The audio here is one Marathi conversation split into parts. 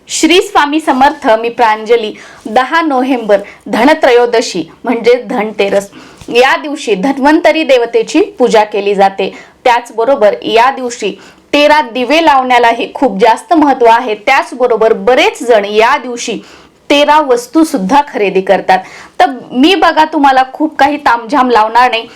श्री स्वामी समर्थ. मी प्रांजली. 10 नोव्हेंबर धनत्रयोदशी म्हणजे धनतेरस या दिवशी धन्वंतरी देवतेची पूजा केली जाते. त्याचबरोबर या दिवशी 13 दिवे लावण्यालाही खूप जास्त महत्त्व आहे. त्याचबरोबर बरेच जण या दिवशी 13 वस्तू सुद्धा खरेदी करतात. तर मी बघा तुम्हाला खूप काही तामझाम लावणार नाही.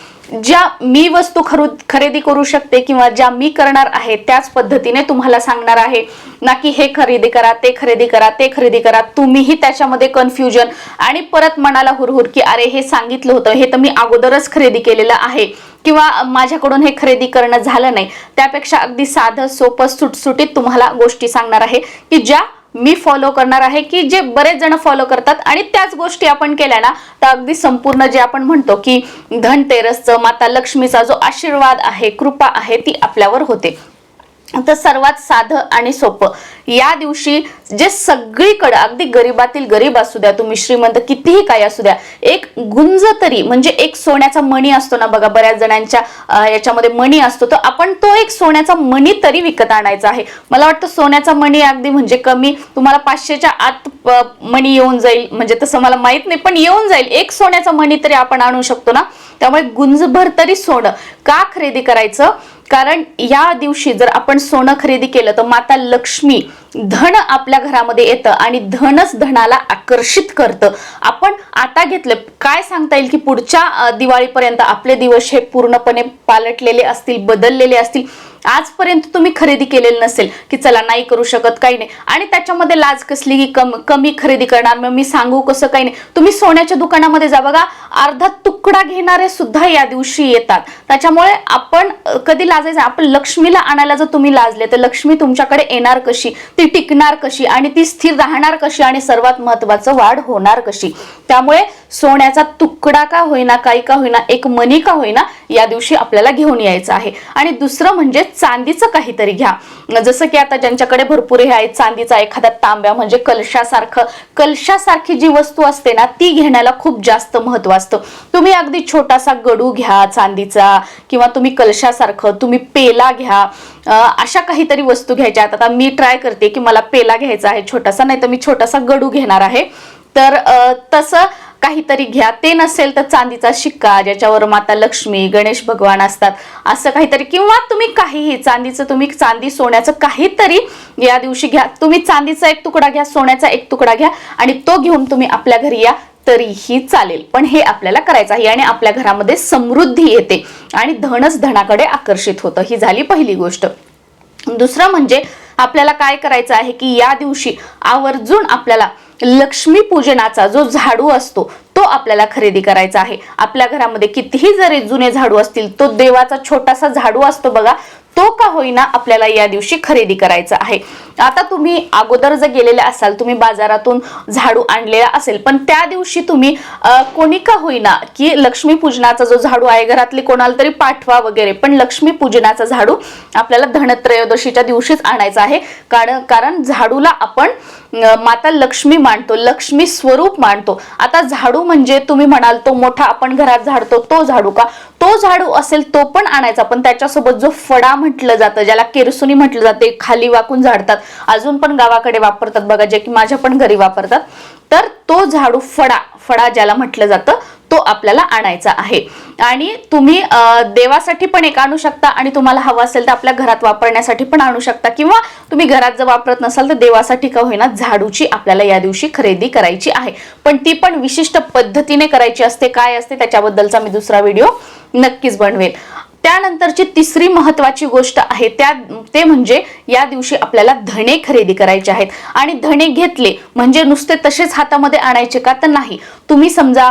ज्या मी वस्तू खरेदी करू शकते किंवा ज्या मी करणार आहे त्याच पद्धतीने तुम्हाला सांगणार आहे ना, की हे खरेदी करा, ते खरेदी करा, ते खरेदी करा. तुम्हीही त्याच्यामध्ये कन्फ्युजन आणि परत मनाला हुरहुर की अरे हे सांगितलं होतं, हे तर मी अगोदरच खरेदी केलेलं आहे किंवा माझ्याकडून हे खरेदी करणं झालं नाही. त्यापेक्षा अगदी साधं सोपं सुटसुटीत तुम्हाला गोष्टी सांगणार आहे की ज्या मी फॉलो करणार आहे, की जे बरेच जण फॉलो करतात आणि त्याच गोष्टी आपण केल्या ना तर अगदी संपूर्ण जे आपण म्हणतो की धनतेरसचं माता लक्ष्मीचा जो आशीर्वाद आहे, कृपा आहे ती आपल्यावर होते. तर सर्वात साधं आणि सोपं या दिवशी जे सगळीकडे अगदी गरीबातील गरीब असू द्या, तुम्ही श्रीमंत कितीही काही असू द्या, एक गुंज तरी म्हणजे एक सोन्याचा मणी असतो ना बघा, बऱ्याच जणांच्या याच्यामध्ये मणी असतो, तर आपण तो एक सोन्याचा मणी तरी विकत आणायचा आहे. मला वाटतं सोन्याचा मणी अगदी म्हणजे कमी तुम्हाला 500च्या आत मणी येऊन जाईल, म्हणजे तसं मला माहित नाही पण येऊन जाईल. एक सोन्याचा मणी तरी आपण आणू शकतो ना. त्यामुळे गुंजभर तरी सोनं का खरेदी करायचं, कारण या दिवशी जर आपण सोनं खरेदी केलं तर माता लक्ष्मी धन आपल्या घरामध्ये येतं आणि धनच धनाला आकर्षित करतं. आपण आता घेतलं काय सांगता येईल की पुढच्या दिवाळीपर्यंत आपले दिवस हे पूर्णपणे पालटलेले असतील, बदललेले असतील. आजपर्यंत तुम्ही खरेदी केलेलं नसेल की चला नाही करू शकत, काही नाही, आणि त्याच्यामध्ये लाज कसली की कमी खरेदी करणार, मग मी सांगू कसं, काही नाही. तुम्ही सोन्याच्या दुकानामध्ये जा बघा, अर्धा तुकडा घेणारे सुद्धा या दिवशी येतात. त्याच्यामुळे आपण कधी लाजायचं, आपण लक्ष्मीला आणायला जर तुम्ही लाजले तर लक्ष्मी तुमच्याकडे येणार कशी, ती टिकणार कशी आणि ती स्थिर राहणार कशी आणि सर्वात महत्वाचं वाढ होणार कशी. त्यामुळे सोन्याचा तुकडा का होईना, काही का होईना, एक मणी का होईना या दिवशी आपल्याला घेऊन यायचं आहे. आणि दुसरं म्हणजे चांदीचं काहीतरी घ्या. जसं की आता ज्यांच्याकडे भरपूर हे आहे, चांदीचा एखादा तांब्या म्हणजे कलशासारखी जी वस्तू असते ना ती घेण्याला खूप जास्त महत्व असतं. तुम्ही अगदी छोटासा गडू घ्या चांदीचा, किंवा तुम्ही कलशासारखं तुम्ही पेला घ्या. अशा काहीतरी वस्तू घ्यायच्या. आता मी ट्राय करते की मला पेला घ्यायचा आहे छोटासा, नाही तर मी छोटासा गडू घेणार आहे. तर तसं काहीतरी घ्या. ते नसेल तर चांदीचा शिक्का ज्याच्यावर माता लक्ष्मी, गणेश भगवान असतात, असं काहीतरी, किंवा तुम्ही काहीही चांदीचं, तुम्ही चांदी सोन्याचं काहीतरी या दिवशी घ्या. तुम्ही चांदीचा एक तुकडा घ्या, सोन्याचा एक तुकडा घ्या आणि तो घेऊन तुम्ही आपल्या घरी या तरीही चालेल. पण हे आपल्याला करायचं आहे आणि आपल्या घरामध्ये समृद्धी येते आणि धनच धनाकडे आकर्षित होतं. ही झाली पहिली गोष्ट. दुसरं म्हणजे आपल्याला काय करायचं आहे की या दिवशी आवर्जून आपल्याला लक्ष्मी पूजनाचा जो झाडू असतो तो आपल्याला खरेदी करायचा आहे. आपल्या घरामध्ये कितीही जरी जुने झाडू असतील, तो देवाचा छोटासा झाडू असतो बघा, तो का होईना आपल्याला या दिवशी खरेदी करायचा आहे. आता तुम्ही अगोदर जर गेलेले असाल, तुम्ही बाजारातून झाडू आणलेला असेल, पण त्या दिवशी तुम्ही कोणी का होईना की लक्ष्मी पूजनाचा जो झाडू आहे घरातले कोणाला तरी पाठवा वगैरे, पण लक्ष्मी पूजनाचा झाडू आपल्याला धनत्रयोदशीच्या दिवशीच आणायचा आहे. कारण झाडूला आपण माता लक्ष्मी मानतो, लक्ष्मी स्वरूप मानतो. आता झाडू म्हणजे तुम्ही म्हणाल तो मोठा आपण घरात झाडतो तो झाडू का, तो झाडू असेल तो पण आणायचा, पण त्याच्यासोबत जो फडा म्हटलं जातं, ज्याला केरसुनी म्हटलं जाते, खाली वाकून झाडतात, अजून पण गावाकडे वापरतात बघा, जे की माझ्या पण घरी वापरतात, तर तो झाडू फडा ज्याला म्हटलं जातं तो आपल्याला आणायचा आहे. आणि तुम्ही देवासाठी पण एक आणू शकता आणि तुम्हाला हवं असेल तर आपल्या घरात वापरण्यासाठी पण आणू शकता, किंवा तुम्ही घरात जर वापरत नसाल तर देवासाठी का होईना झाडूची आपल्याला या दिवशी खरेदी करायची आहे. पण ती पण विशिष्ट पद्धतीने करायची असते. काय असते त्याच्याबद्दलचा मी दुसरा व्हिडिओ नक्कीच बनवेल. त्यानंतरची तिसरी महत्वाची गोष्ट आहे ते म्हणजे या दिवशी आपल्याला धणे खरेदी करायचे आहेत. आणि धणे घेतले म्हणजे नुसते तसेच हातामध्ये आणायचे का, तर नाही. तुम्ही समजा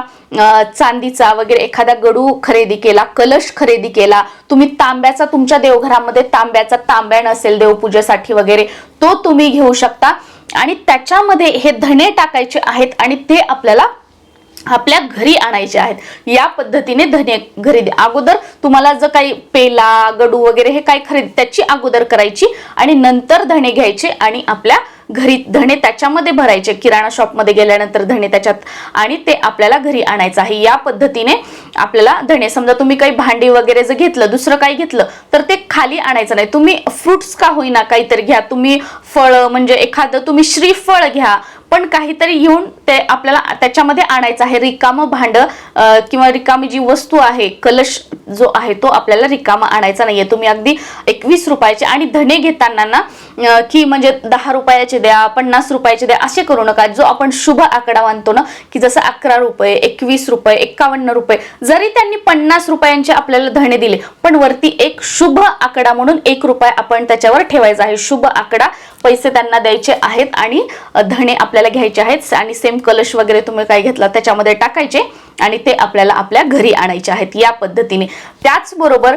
चांदीचा वगैरे एखादा गडू खरेदी केला, कलश खरेदी केला, तुम्ही तांब्याचा, तुमच्या देवघरामध्ये तांब्या नसेल देवपूजेसाठी वगैरे, तो तुम्ही घेऊ शकता आणि त्याच्यामध्ये हे धणे टाकायचे आहेत आणि ते आपल्याला आपल्या घरी आणायचे आहेत। या पद्धतीने धने घरी अगोदर तुम्हाला जर काही पेला गडू वगैरे हे काही खरेदी त्याची अगोदर करायची आणि नंतर धणे घ्यायचे आणि आपल्या घरी धणे त्याच्यामध्ये भरायचे, किराणा शॉप मध्ये गेल्यानंतर धणे त्याच्यात, आणि ते आपल्याला घरी आणायचं आहे। या पद्धतीने आपल्याला धणे, समजा तुम्ही काही भांडी वगैरे जर घेतलं, दुसरं काही घेतलं तर ते खाली आणायचं नाही। तुम्ही फ्रुट्स का होईना काहीतरी घ्या, तुम्ही फळ म्हणजे एखादं तुम्ही श्रीफळ घ्या, पण काहीतरी घेऊन ते आपल्याला त्याच्यामध्ये आणायचं आहे। रिकामं भांड किंवा रिकामी जी वस्तू आहे, कलश जो आहे तो आपल्याला रिकामा आणायचा नाहीये। तुम्ही अगदी 21 रुपयाचे, आणि धणे घेताना ना की म्हणजे 10 रुपयाचे द्या, 50 रुपयाचे द्या असे करू नका। जो आपण शुभ आकडा मानतो ना, की जसं 11 रुपये, 21 रुपये, 51 रुपये, जरी त्यांनी 50 रुपयांचे आपल्याला धणे दिले, पण वरती एक शुभ आकडा म्हणून 1 रुपया आपण त्याच्यावर ठेवायचा आहे। शुभ आकडा पैसे त्यांना द्यायचे आहेत आणि धणे आपल्याला घ्यायचे आहेत, आणि सेम कलश वगैरे तुम्ही काय घेतला त्याच्यामध्ये टाकायचे आणि ते आपल्याला आपल्या घरी आणायचे आहेत। या पद्धतीने त्याचबरोबर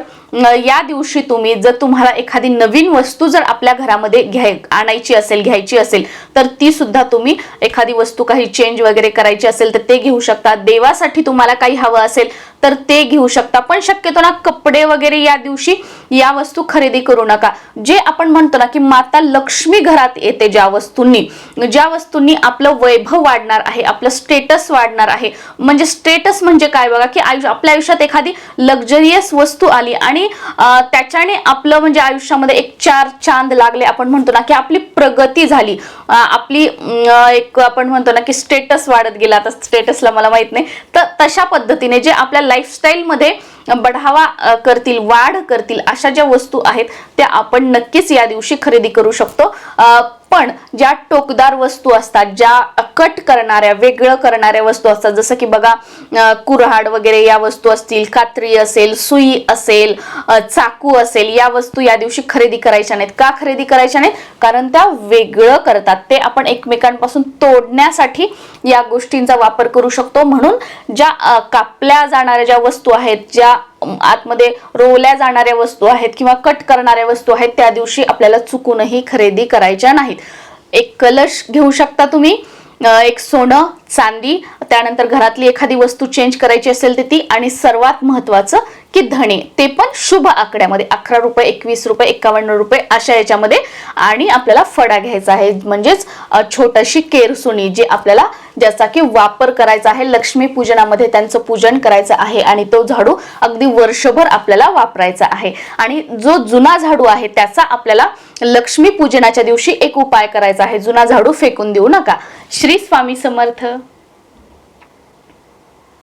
या दिवशी तुम्ही जर तुम्हाला एखादी नवीन वस्तू जर आपल्या घरामध्ये आणायची असेल, घ्यायची असेल, तर ती सुद्धा तुम्ही एखादी वस्तू काही चेंज वगैरे करायची असेल तर ते घेऊ शकता। देवासाठी तुम्हाला काही हवं असेल तर ते घेऊ शकता, पण शक्यतो ना कपडे वगैरे या दिवशी या वस्तू खरेदी करू नका। जे आपण म्हणतो ना की माता लक्ष्मी घरात येते, ज्या वस्तूंनी आपलं वैभव वाढणार आहे, आपलं स्टेटस वाढणार आहे। म्हणजे स्टेटस म्हणजे काय बघा, की आपल्या आयुष्यात एखादी लक्झरियस वस्तू आली आणि त्याच्याने आपलं म्हणजे आयुष्यामध्ये एक 4 चांद लागले, आपण म्हणतो ना की आपली प्रगती झाली, आपली एक आपण म्हणतो ना की स्टेटस वाढत गेला। आता स्टेटसला मला माहित नाही, तर तशा पद्धतीने जे आपल्या लाईफस्टाईल मध्ये बढावा करतील, वाढ करतील अशा ज्या वस्तू आहेत त्या आपण नक्कीच या दिवशी खरेदी करू शकतो। पण ज्या टोकदार वस्तू असतात, ज्या कट करणाऱ्या, वेगळं करणाऱ्या वस्तू असतात, जसं की बघा कुऱ्हाड वगैरे या वस्तू असतील, कात्री असेल, सुई असेल, चाकू असेल, या वस्तू या दिवशी खरेदी करायच्या नाहीत। का खरेदी करायच्या नाहीत? कारण त्या वेगळं करतात, ते आपण एकमेकांपासून तोडण्यासाठी या गोष्टींचा वापर करू शकतो। म्हणून ज्या कापल्या जाणाऱ्या ज्या वस्तू आहेत, ज्या आतमध्ये रोवल्या जाणाऱ्या वस्तू आहेत किंवा कट करणाऱ्या वस्तू आहेत, त्या दिवशी आपल्याला चुकूनही खरेदी करायच्या नाहीत। एक कलश घेऊ शकता तुम्ही, एक सोनं, चांदी, त्यानंतर घरातली एखादी वस्तू चेंज करायची असेल तर ती, आणि सर्वात महत्त्वाचं की धणे, ते पण शुभ आकड्यामध्ये 11 रुपये, 21 रुपये, 51 रुपये अशा याच्यामध्ये। आणि आपल्याला फडा घ्यायचा आहे, म्हणजेच छोटीशी केरसुणी, जे आपल्याला ज्याचा की वापर करायचा आहे, लक्ष्मी पूजनामध्ये त्यांचं पूजन करायचं आहे, आणि तो झाडू अगदी वर्षभर आपल्याला वापरायचा आहे। आणि जो जुना झाडू आहे त्याचा आपल्याला लक्ष्मी पूजनाच्या दिवशी एक उपाय करायचा आहे, जुना झाडू फेकून देऊ नका। श्री स्वामी समर्थ।